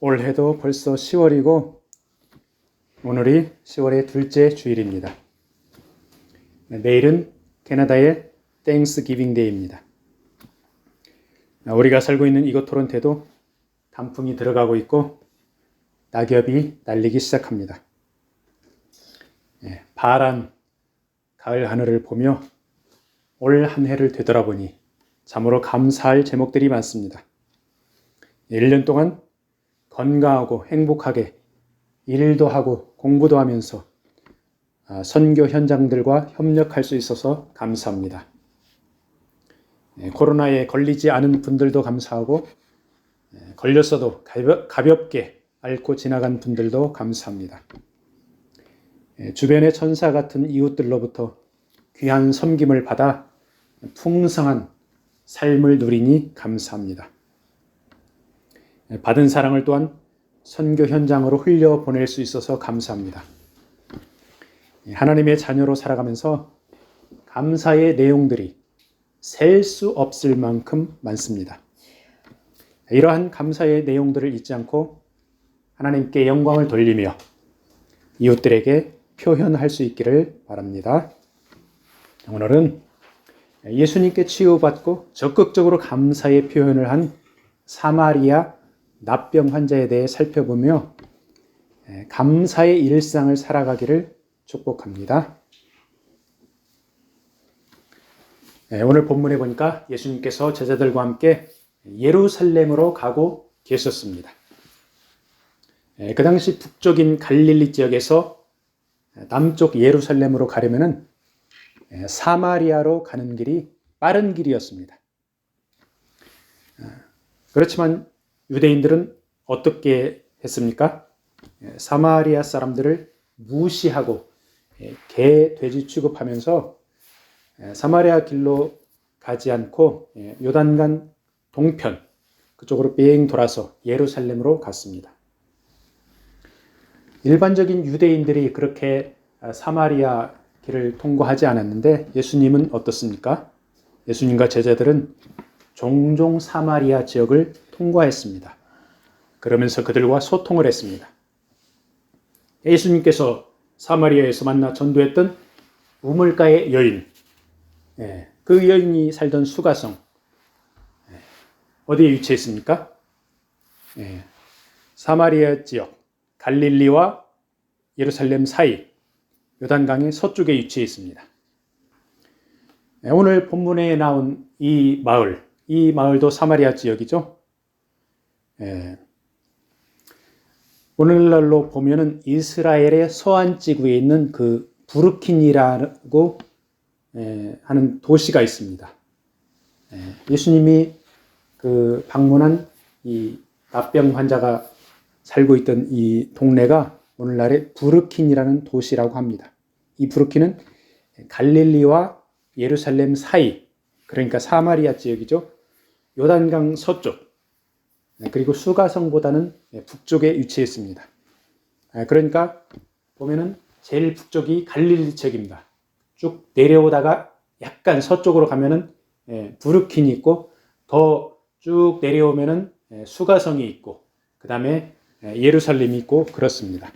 올해도 벌써 10월이고 오늘이 10월의 둘째 주일입니다. 내일은 캐나다의 땡스기빙 데이입니다. 우리가 살고 있는 이곳 토론토도 단풍이 들어가고 있고 낙엽이 날리기 시작합니다. 파란 가을 하늘을 보며 올 한 해를 되돌아보니 참으로 감사할 제목들이 많습니다. 1년 동안 건강하고 행복하게 일도 하고 공부도 하면서 선교 현장들과 협력할 수 있어서 감사합니다. 코로나에 걸리지 않은 분들도 감사하고 걸렸어도 가볍게 앓고 지나간 분들도 감사합니다. 주변의 천사 같은 이웃들로부터 귀한 섬김을 받아 풍성한 삶을 누리니 감사합니다. 받은 사랑을 또한 선교 현장으로 흘려보낼 수 있어서 감사합니다. 하나님의 자녀로 살아가면서 감사의 내용들이 셀 수 없을 만큼 많습니다. 이러한 감사의 내용들을 잊지 않고 하나님께 영광을 돌리며 이웃들에게 표현할 수 있기를 바랍니다. 오늘은 예수님께 치유받고 적극적으로 감사의 표현을 한 사마리아 납병 환자에 대해 살펴보며 감사의 일상을 살아가기를 축복합니다. 오늘 본문에 보니까 예수님께서 제자들과 함께 예루살렘으로 가고 계셨습니다. 그 당시 북쪽인 갈릴리 지역에서 남쪽 예루살렘으로 가려면 사마리아로 가는 길이 빠른 길이었습니다. 그렇지만 유대인들은 어떻게 했습니까? 사마리아 사람들을 무시하고 개, 돼지 취급하면서 사마리아 길로 가지 않고 요단강 동편 그쪽으로 빙 돌아서 예루살렘으로 갔습니다. 일반적인 유대인들이 그렇게 사마리아 길을 통과하지 않았는데 예수님은 어떻습니까? 예수님과 제자들은 종종 사마리아 지역을 통과했습니다. 그러면서 그들과 소통을 했습니다. 예수님께서 사마리아에서 만나 전도했던 우물가의 여인, 그 여인이 살던 수가성, 어디에 위치했습니까? 사마리아 지역, 갈릴리와 예루살렘 사이, 요단강의 서쪽에 위치해 있습니다. 오늘 본문에 나온 이 마을도 사마리아 지역이죠. 오늘날로 보면은 이스라엘의 서안 지구에 있는 그 브루킨이라고 하는 도시가 있습니다. 예수님이 그 방문한 이 납병 환자가 살고 있던 이 동네가 오늘날의 브루킨이라는 도시라고 합니다. 이 브루킨은 갈릴리와 예루살렘 사이, 그러니까 사마리아 지역이죠. 요단강 서쪽, 그리고 수가성보다는 북쪽에 위치했습니다. 그러니까 보면은 제일 북쪽이 갈릴리 지역입니다. 쭉 내려오다가 약간 서쪽으로 가면은 브루킨이 있고 더 쭉 내려오면은 수가성이 있고 그 다음에 예루살렘이 있고 그렇습니다.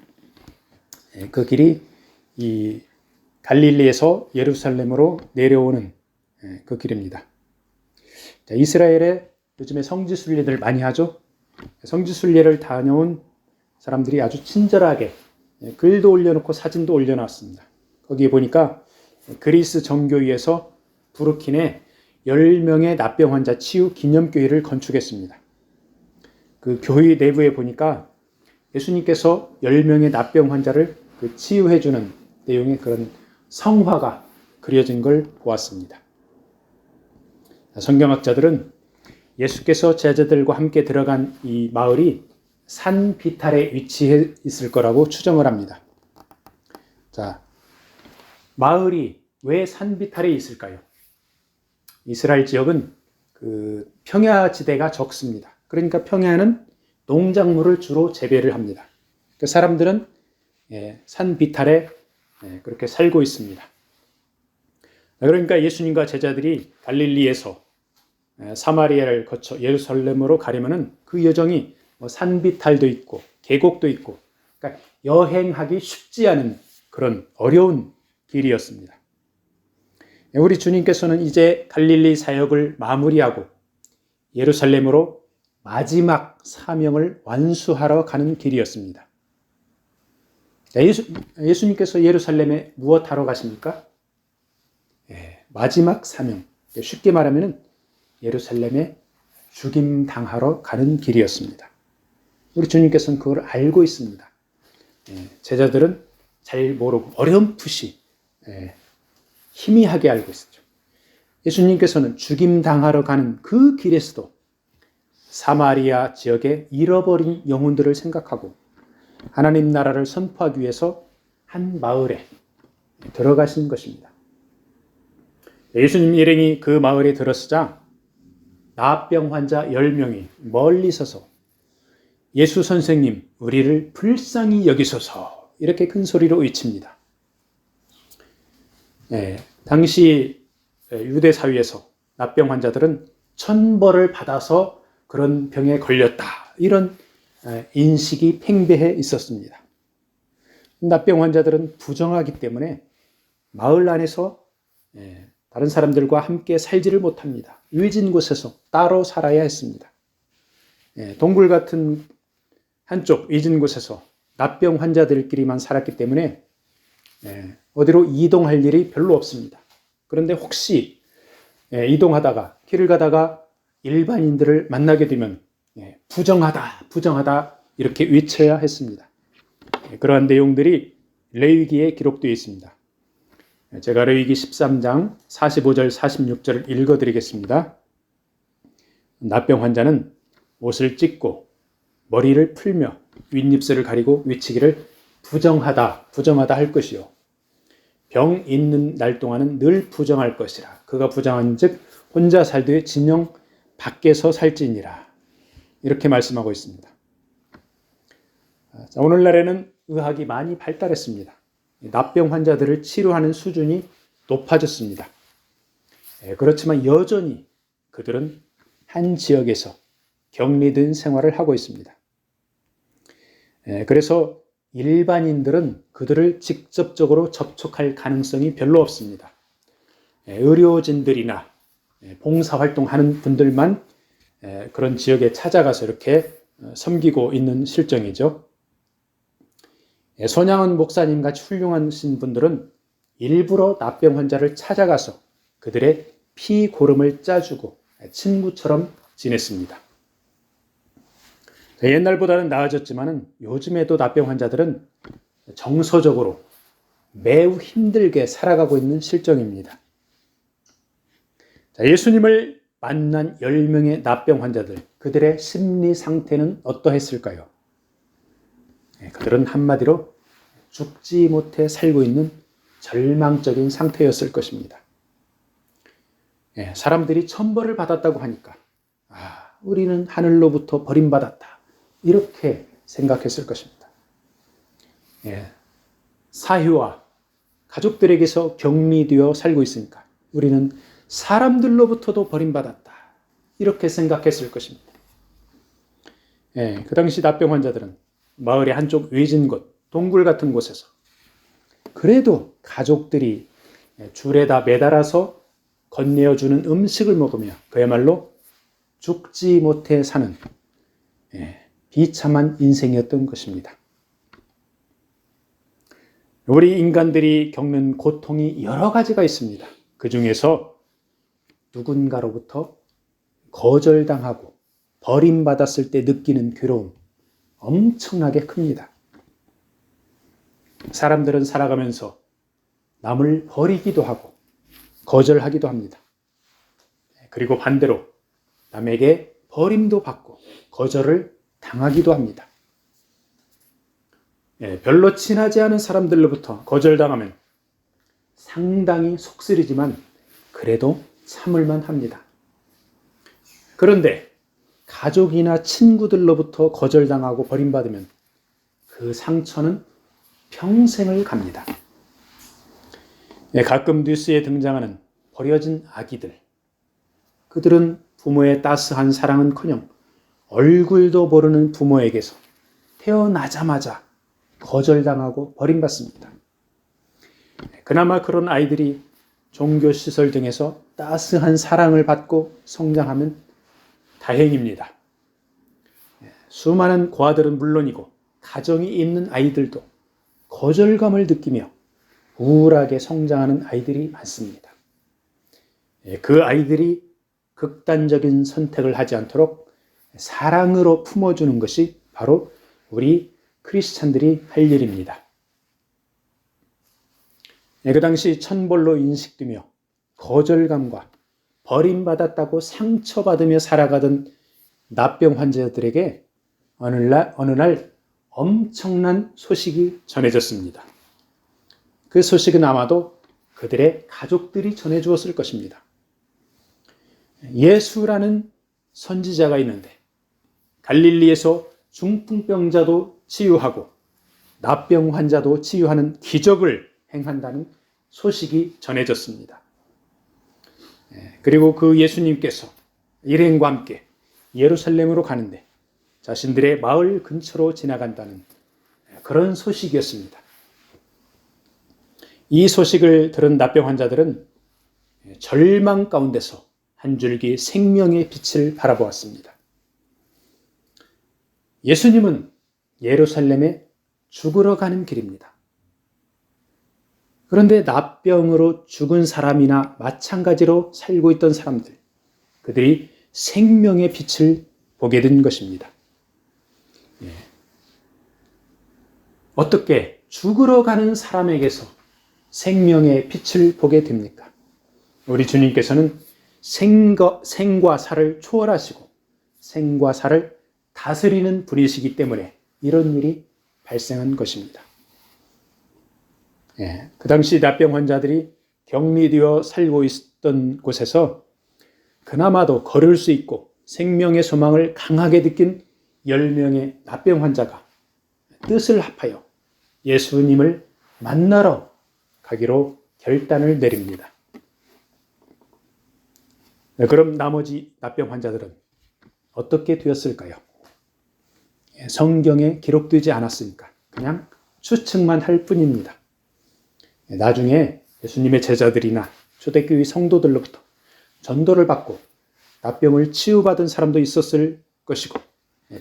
그 길이 이 갈릴리에서 예루살렘으로 내려오는 그 길입니다. 이스라엘에 요즘에 성지순례들 많이 하죠. 성지순례를 다녀온 사람들이 아주 친절하게 글도 올려놓고 사진도 올려놨습니다. 거기에 보니까 그리스 정교위에서 브루킨에 10명의 납병 환자 치유 기념교회를 건축했습니다. 그 교회 내부에 보니까 예수님께서 10명의 납병 환자를 치유해주는 내용의 그런 성화가 그려진 걸 보았습니다. 성경학자들은 예수께서 제자들과 함께 들어간 이 마을이 산 비탈에 위치해 있을 거라고 추정을 합니다. 자, 마을이 왜 산 비탈에 있을까요? 이스라엘 지역은 그 평야지대가 적습니다. 그러니까 평야는 농작물을 주로 재배를 합니다. 그 사람들은 산 비탈에 그렇게 살고 있습니다. 그러니까 예수님과 제자들이 갈릴리에서 사마리아를 거쳐 예루살렘으로 가려면 그 여정이 뭐 산비탈도 있고 계곡도 있고, 그러니까 여행하기 쉽지 않은 그런 어려운 길이었습니다. 우리 주님께서는 이제 갈릴리 사역을 마무리하고 예루살렘으로 마지막 사명을 완수하러 가는 길이었습니다. 예수님께서 예루살렘에 무엇 하러 가십니까? 마지막 사명. 쉽게 말하면 예루살렘에 죽임당하러 가는 길이었습니다. 우리 주님께서는 그걸 알고 있습니다. 제자들은 잘 모르고 어렴풋이 희미하게 알고 있었죠. 예수님께서는 죽임당하러 가는 그 길에서도 사마리아 지역의 잃어버린 영혼들을 생각하고 하나님 나라를 선포하기 위해서 한 마을에 들어가신 것입니다. 예수님 일행이 그 마을에 들어서자 나병 환자 10명이 멀리 서서 예수 선생님, 우리를 불쌍히 여기소서, 이렇게 큰 소리로 외칩니다. 당시 유대 사회에서 나병 환자들은 천벌을 받아서 그런 병에 걸렸다, 이런 인식이 팽배해 있었습니다. 나병 환자들은 부정하기 때문에 마을 안에서 다른 사람들과 함께 살지를 못합니다. 외진 곳에서 따로 살아야 했습니다. 동굴 같은 한쪽 외진 곳에서 나병 환자들끼리만 살았기 때문에 어디로 이동할 일이 별로 없습니다. 그런데 혹시 이동하다가 길을 가다가 일반인들을 만나게 되면 부정하다 이렇게 외쳐야 했습니다. 그러한 내용들이 레위기에 기록되어 있습니다. 제가 레위기 13장 45절 46절을 읽어드리겠습니다. 나병 환자는 옷을 찢고 머리를 풀며 윗입술을 가리고 외치기를 부정하다 할 것이요, 병 있는 날 동안은 늘 부정할 것이라. 그가 부정한 즉 혼자 살되 진영 밖에서 살지니라. 이렇게 말씀하고 있습니다. 자, 오늘날에는 의학이 많이 발달했습니다. 나병 환자들을 치료하는 수준이 높아졌습니다. 그렇지만 여전히 그들은 한 지역에서 격리된 생활을 하고 있습니다. 그래서 일반인들은 그들을 직접적으로 접촉할 가능성이 별로 없습니다. 의료진들이나 봉사활동하는 분들만 그런 지역에 찾아가서 이렇게 섬기고 있는 실정이죠. 손양은 목사님 같이 훌륭하신 분들은 일부러 나병 환자를 찾아가서 그들의 피고름을 짜주고 친구처럼 지냈습니다. 옛날보다는 나아졌지만 요즘에도 나병 환자들은 정서적으로 매우 힘들게 살아가고 있는 실정입니다. 예수님을 만난 10명의 나병 환자들, 그들의 심리 상태는 어떠했을까요? 그들은 한마디로 죽지 못해 살고 있는 절망적인 상태였을 것입니다. 사람들이 천벌을 받았다고 하니까 우리는 하늘로부터 버림받았다, 이렇게 생각했을 것입니다. 사회와 가족들에게서 격리되어 살고 있으니까 우리는 사람들로부터도 버림받았다, 이렇게 생각했을 것입니다. 그 당시 나병 환자들은 마을의 한쪽 외진 곳, 동굴 같은 곳에서 그래도 가족들이 줄에다 매달아서 건네어주는 음식을 먹으며 그야말로 죽지 못해 사는 비참한 인생이었던 것입니다. 우리 인간들이 겪는 고통이 여러 가지가 있습니다. 그 중에서 누군가로부터 거절당하고 버림받았을 때 느끼는 괴로움, 엄청나게 큽니다. 사람들은 살아가면서 남을 버리기도 하고 거절하기도 합니다. 그리고 반대로 남에게 버림도 받고 거절을 당하기도 합니다. 별로 친하지 않은 사람들로부터 거절당하면 상당히 속쓰리지만 그래도 참을만 합니다. 그런데 가족이나 친구들로부터 거절당하고 버림받으면 그 상처는 평생을 갑니다. 가끔 뉴스에 등장하는 버려진 아기들, 그들은 부모의 따스한 사랑은커녕 얼굴도 모르는 부모에게서 태어나자마자 거절당하고 버림받습니다. 그나마 그런 아이들이 종교시설 등에서 따스한 사랑을 받고 성장하면 다행입니다. 수많은 고아들은 물론이고 가정이 있는 아이들도 거절감을 느끼며 우울하게 성장하는 아이들이 많습니다. 그 아이들이 극단적인 선택을 하지 않도록 사랑으로 품어주는 것이 바로 우리 크리스찬들이 할 일입니다. 그 당시 천벌로 인식되며 거절감과 버림받았다고 상처받으며 살아가던 납병 환자들에게 어느 날 엄청난 소식이 전해졌습니다. 그 소식은 아마도 그들의 가족들이 전해주었을 것입니다. 예수라는 선지자가 있는데 갈릴리에서 중풍병자도 치유하고 납병 환자도 치유하는 기적을 행한다는 소식이 전해졌습니다. 그리고 그 예수님께서 일행과 함께 예루살렘으로 가는데 자신들의 마을 근처로 지나간다는 그런 소식이었습니다. 이 소식을 들은 납병 환자들은 절망 가운데서 한 줄기 생명의 빛을 바라보았습니다. 예수님은 예루살렘에 죽으러 가는 길입니다. 그런데 납병으로 죽은 사람이나 마찬가지로 살고 있던 사람들, 그들이 생명의 빛을 보게 된 것입니다. 어떻게 죽으러 가는 사람에게서 생명의 빛을 보게 됩니까? 우리 주님께서는 생과 사를 초월하시고 생과 사를 다스리는 분이시기 때문에 이런 일이 발생한 것입니다. 그 당시 납병 환자들이 격리되어 살고 있던 곳에서 그나마도 걸을 수 있고 생명의 소망을 강하게 느낀 10명의 납병 환자가 뜻을 합하여 예수님을 만나러 가기로 결단을 내립니다. 그럼 나머지 납병 환자들은 어떻게 되었을까요? 성경에 기록되지 않았으니까 그냥 추측만 할 뿐입니다. 나중에 예수님의 제자들이나 초대교회 성도들로부터 전도를 받고 납병을 치유받은 사람도 있었을 것이고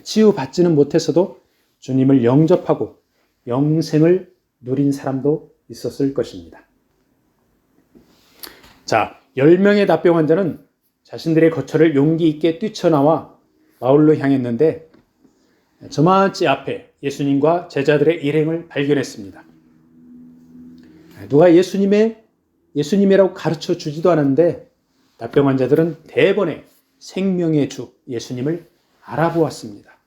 치유받지는 못해서도 주님을 영접하고 영생을 누린 사람도 있었을 것입니다. 자, 10명의 납병 환자는 자신들의 거처를 용기 있게 뛰쳐나와 마을로 향했는데 저만치 앞에 예수님과 제자들의 일행을 발견했습니다. 누가 예수님이라고 가르쳐 주지도 않았는데 납병 환자들은 대번에 생명의 주 예수님을 알아보았습니다.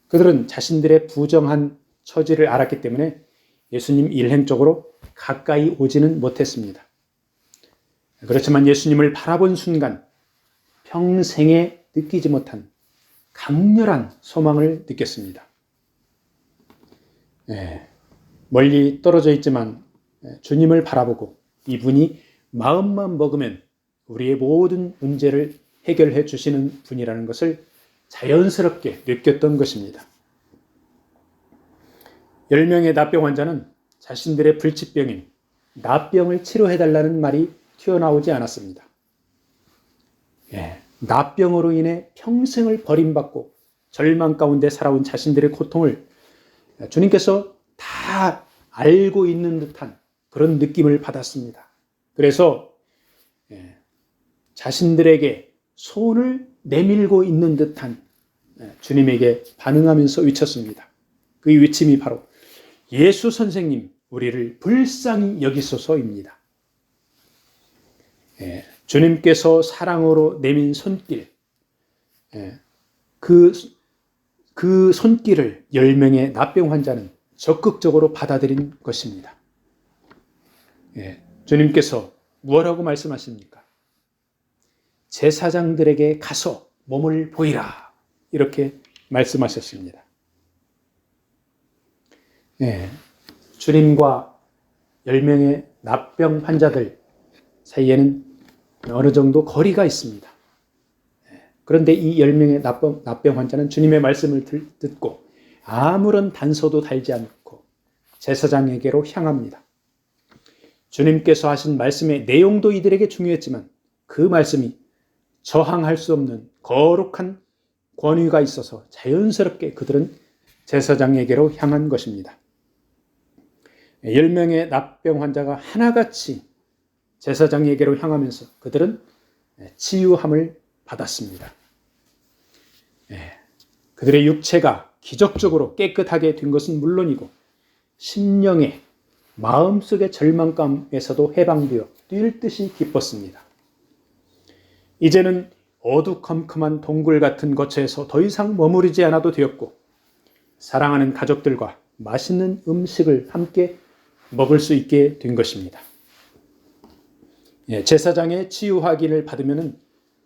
그들은 자신들의 부정한 처지를 알았기 때문에 예수님 일행 쪽으로 가까이 오지는 못했습니다. 그렇지만 예수님을 바라본 순간 평생에 느끼지 못한 강렬한 소망을 느꼈습니다. 멀리 떨어져 있지만 주님을 바라보고 이분이 마음만 먹으면 우리의 모든 문제를 해결해 주시는 분이라는 것을 자연스럽게 느꼈던 것입니다. 10명의 납병 환자는 자신들의 불치병인 납병을 치료해달라는 말이 튀어나오지 않았습니다. 납병으로 인해 평생을 버림받고 절망 가운데 살아온 자신들의 고통을 주님께서 다 알고 있는 듯한 그런 느낌을 받았습니다. 그래서 자신들에게 손을 내밀고 있는 듯한 주님에게 반응하면서 외쳤습니다. 그 외침이 바로 예수 선생님, 우리를 불쌍히 여기소서입니다. 주님께서 사랑으로 내민 손길, 그 손길을 10명의 납병 환자는 적극적으로 받아들인 것입니다. 주님께서 무엇라고 말씀하십니까? 제사장들에게 가서 몸을 보이라, 이렇게 말씀하셨습니다. 주님과 10명의 납병 환자들 사이에는 어느 정도 거리가 있습니다. 그런데 이 10명의 납병 환자는 주님의 말씀을 듣고 아무런 단서도 달지 않고 제사장에게로 향합니다. 주님께서 하신 말씀의 내용도 이들에게 중요했지만 그 말씀이 저항할 수 없는 거룩한 권위가 있어서 자연스럽게 그들은 제사장에게로 향한 것입니다. 10명의 납병 환자가 하나같이 제사장에게로 향하면서 그들은 치유함을 받았습니다. 그들의 육체가 기적적으로 깨끗하게 된 것은 물론이고 심령의 마음속의 절망감에서도 해방되어 뛸 듯이 기뻤습니다. 이제는 어두컴컴한 동굴 같은 거처에서 더 이상 머무르지 않아도 되었고 사랑하는 가족들과 맛있는 음식을 함께 먹을 수 있게 된 것입니다. 제사장의 치유 확인을 받으면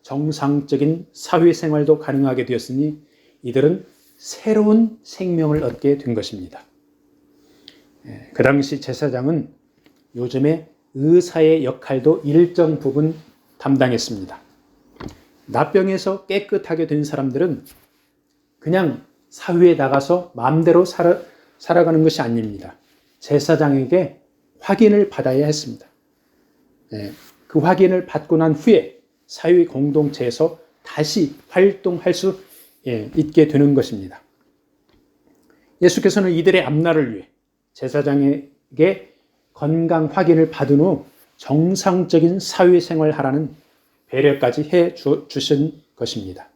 정상적인 사회생활도 가능하게 되었으니 이들은 새로운 생명을 얻게 된 것입니다. 그 당시 제사장은 요즘의 의사의 역할도 일정 부분 담당했습니다. 납병에서 깨끗하게 된 사람들은 그냥 사회에 나가서 마음대로 살아가는 것이 아닙니다. 제사장에게 확인을 받아야 했습니다. 그 확인을 받고 난 후에 사회 공동체에서 다시 활동할 수 있게 되는 것입니다. 예수께서는 이들의 앞날을 위해 제사장에게 건강 확인을 받은 후 정상적인 사회생활을 하라는 배려까지 해 주신 것입니다.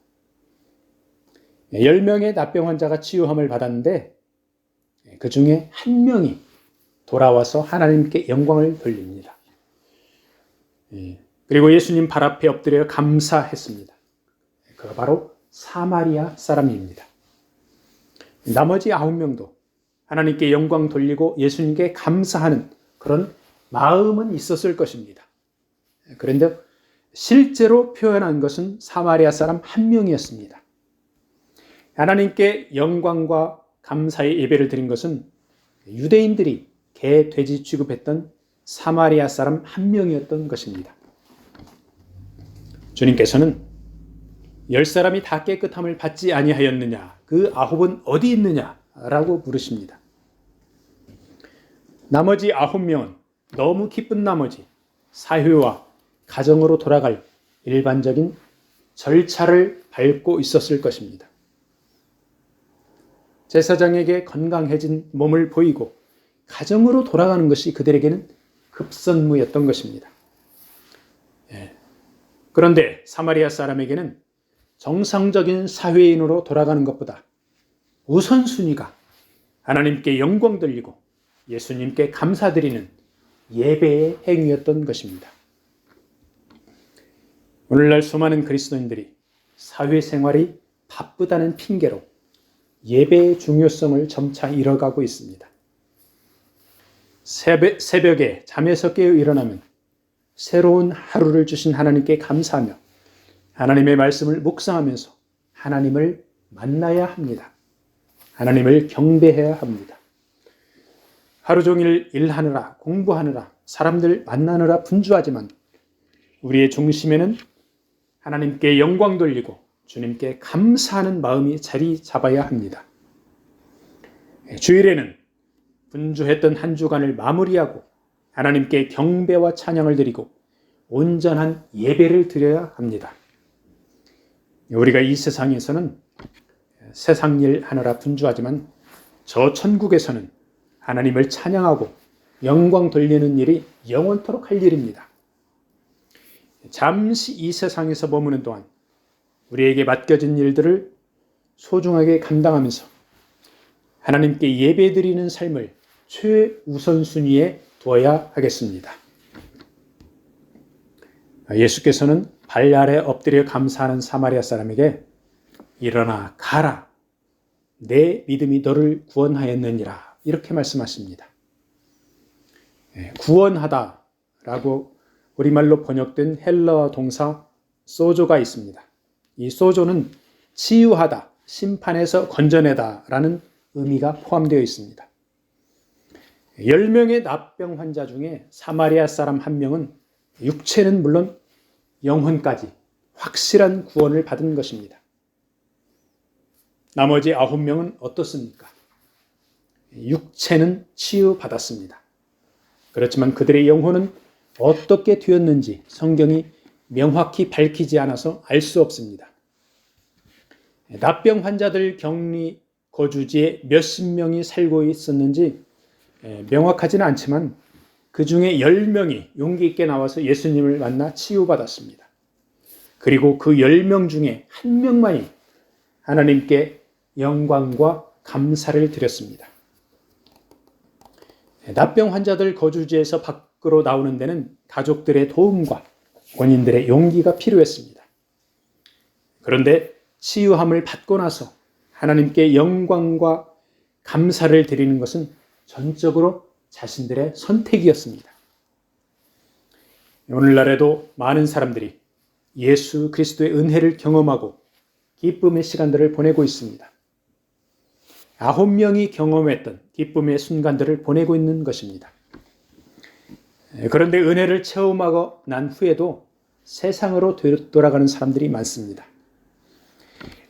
10명의 납병 환자가 치유함을 받았는데 그 중에 한 명이 돌아와서 하나님께 영광을 돌립니다. 그리고 예수님 발 앞에 엎드려 감사했습니다. 그가 바로 사마리아 사람입니다. 나머지 9명도 하나님께 영광 돌리고 예수님께 감사하는 그런 마음은 있었을 것입니다. 그런데 실제로 표현한 것은 사마리아 사람 한 명이었습니다. 하나님께 영광과 감사의 예배를 드린 것은 유대인들이 개, 돼지 취급했던 사마리아 사람 한 명이었던 것입니다. 주님께서는 10사람이 다 깨끗함을 받지 아니하였느냐? 그 9은 어디 있느냐? 라고 물으십니다. 나머지 9명은 너무 기쁜 나머지 사회와 가정으로 돌아갈 일반적인 절차를 밟고 있었을 것입니다. 제사장에게 건강해진 몸을 보이고 가정으로 돌아가는 것이 그들에게는 급선무였던 것입니다. 그런데 사마리아 사람에게는 정상적인 사회인으로 돌아가는 것보다 우선순위가 하나님께 영광 돌리고 예수님께 감사드리는 예배의 행위였던 것입니다. 오늘날 수많은 그리스도인들이 사회생활이 바쁘다는 핑계로 예배의 중요성을 점차 잃어가고 있습니다. 새벽에 잠에서 깨어 일어나면 새로운 하루를 주신 하나님께 감사하며 하나님의 말씀을 묵상하면서 하나님을 만나야 합니다. 하나님을 경배해야 합니다. 하루 종일 일하느라 공부하느라 사람들 만나느라 분주하지만 우리의 중심에는 하나님께 영광 돌리고 주님께 감사하는 마음이 자리 잡아야 합니다. 주일에는 분주했던 한 주간을 마무리하고 하나님께 경배와 찬양을 드리고 온전한 예배를 드려야 합니다. 우리가 이 세상에서는 세상 일 하느라 분주하지만 저 천국에서는 하나님을 찬양하고 영광 돌리는 일이 영원토록 할 일입니다. 잠시 이 세상에서 머무는 동안 우리에게 맡겨진 일들을 소중하게 감당하면서 하나님께 예배드리는 삶을 최우선순위에 두어야 하겠습니다. 예수께서는 발 아래 엎드려 감사하는 사마리아 사람에게 일어나 가라, 내 믿음이 너를 구원하였느니라 이렇게 말씀하십니다. 구원하다라고 우리말로 번역된 헬라어 동사 소조가 있습니다. 이 소조는 치유하다, 심판에서 건져내다라는 의미가 포함되어 있습니다. 10명의 납병 환자 중에 사마리아 사람 1명은 육체는 물론 영혼까지 확실한 구원을 받은 것입니다. 나머지 9명은 어떻습니까? 육체는 치유받았습니다. 그렇지만 그들의 영혼은 어떻게 되었는지 성경이 명확히 밝히지 않아서 알 수 없습니다. 납병 환자들 격리 거주지에 몇십 명이 살고 있었는지 명확하지는 않지만 그 중에 10명이 용기 있게 나와서 예수님을 만나 치유받았습니다. 그리고 그 10명 중에 한 명만이 하나님께 영광과 감사를 드렸습니다. 납병 환자들 거주지에서 밖으로 나오는 데는 가족들의 도움과 본인들의 용기가 필요했습니다. 그런데 치유함을 받고 나서 하나님께 영광과 감사를 드리는 것은 전적으로 자신들의 선택이었습니다. 오늘날에도 많은 사람들이 예수 그리스도의 은혜를 경험하고 기쁨의 시간들을 보내고 있습니다. 9명이 경험했던 기쁨의 순간들을 보내고 있는 것입니다. 그런데 은혜를 체험하고 난 후에도 세상으로 돌아가는 사람들이 많습니다.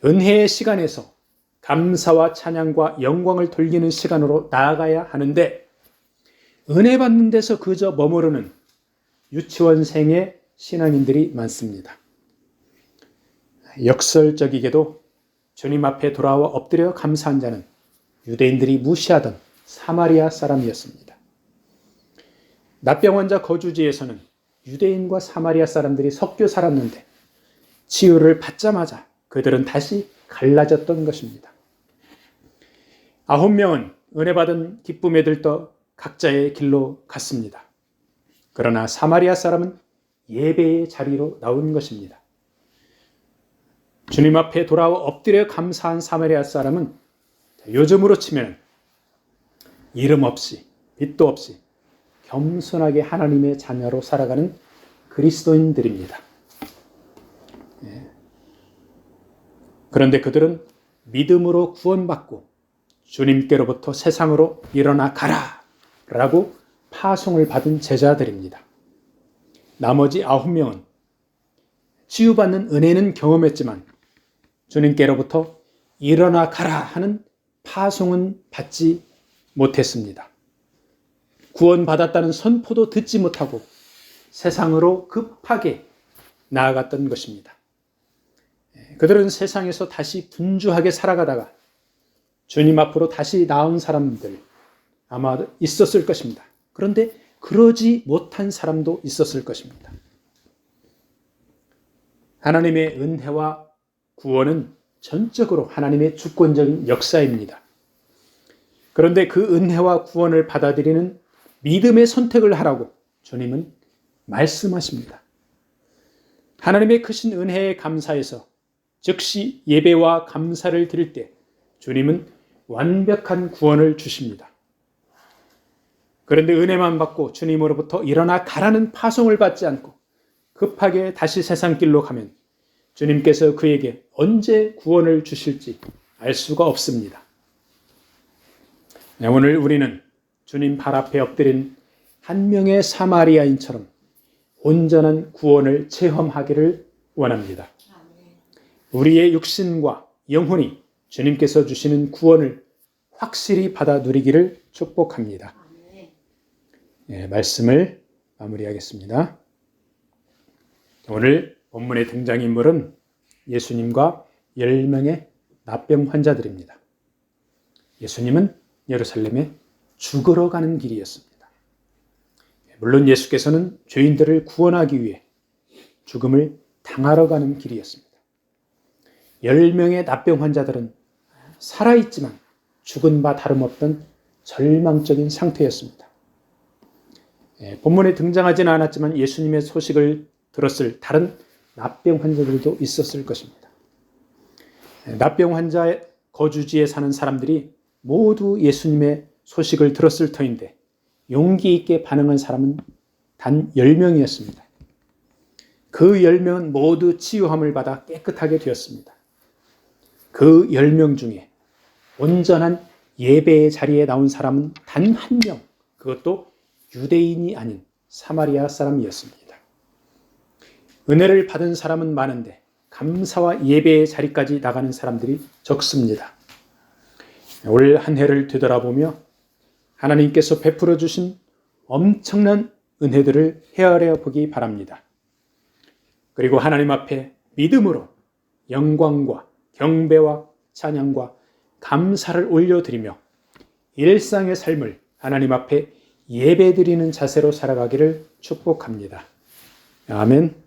은혜의 시간에서 감사와 찬양과 영광을 돌리는 시간으로 나아가야 하는데 은혜 받는 데서 그저 머무르는 유치원생의 신앙인들이 많습니다. 역설적이게도 주님 앞에 돌아와 엎드려 감사한 자는 유대인들이 무시하던 사마리아 사람이었습니다. 납병 환자 거주지에서는 유대인과 사마리아 사람들이 섞여 살았는데 치유를 받자마자 그들은 다시 갈라졌던 것입니다. 9명은 은혜 받은 기쁨에 들떠 각자의 길로 갔습니다. 그러나 사마리아 사람은 예배의 자리로 나온 것입니다. 주님 앞에 돌아와 엎드려 감사한 사마리아 사람은 요즘으로 치면 이름 없이 빚도 없이 겸손하게 하나님의 자녀로 살아가는 그리스도인들입니다. 그런데 그들은 믿음으로 구원받고 주님께로부터 세상으로 일어나 가라 라고 파송을 받은 제자들입니다. 나머지 9명은 치유받는 은혜는 경험했지만 주님께로부터 일어나 가라 하는 파송은 받지 못했습니다. 구원받았다는 선포도 듣지 못하고 세상으로 급하게 나아갔던 것입니다. 그들은 세상에서 다시 분주하게 살아가다가 주님 앞으로 다시 나온 사람들 아마 있었을 것입니다. 그런데 그러지 못한 사람도 있었을 것입니다. 하나님의 은혜와 구원은 전적으로 하나님의 주권적인 역사입니다. 그런데 그 은혜와 구원을 받아들이는 믿음의 선택을 하라고 주님은 말씀하십니다. 하나님의 크신 은혜에 감사해서 즉시 예배와 감사를 드릴 때 주님은 완벽한 구원을 주십니다. 그런데 은혜만 받고 주님으로부터 일어나 가라는 파송을 받지 않고 급하게 다시 세상 길로 가면 주님께서 그에게 언제 구원을 주실지 알 수가 없습니다. 오늘 우리는 주님 발 앞에 엎드린 한 명의 사마리아인처럼 온전한 구원을 체험하기를 원합니다. 우리의 육신과 영혼이 주님께서 주시는 구원을 확실히 받아 누리기를 축복합니다. 말씀을 마무리하겠습니다. 오늘 본문의 등장인물은 예수님과 10명의 납병 환자들입니다. 예수님은 예루살렘에 죽으러 가는 길이었습니다. 물론 예수께서는 죄인들을 구원하기 위해 죽음을 당하러 가는 길이었습니다. 10명의 납병 환자들은 살아있지만 죽은 바 다름없던 절망적인 상태였습니다. 본문에 등장하지는 않았지만 예수님의 소식을 들었을 다른 납병 환자들도 있었을 것입니다. 납병 환자의 거주지에 사는 사람들이 모두 예수님의 소식을 들었을 터인데 용기 있게 반응한 사람은 단 10명이었습니다. 그 10명은 모두 치유함을 받아 깨끗하게 되었습니다. 그 10명 중에 온전한 예배의 자리에 나온 사람은 단 한 명, 그것도 유대인이 아닌 사마리아 사람이었습니다. 은혜를 받은 사람은 많은데 감사와 예배의 자리까지 나가는 사람들이 적습니다. 올 한 해를 되돌아보며 하나님께서 베풀어 주신 엄청난 은혜들을 헤아려 보기 바랍니다. 그리고 하나님 앞에 믿음으로 영광과 경배와 찬양과 감사를 올려드리며 일상의 삶을 하나님 앞에 예배드리는 자세로 살아가기를 축복합니다. 아멘.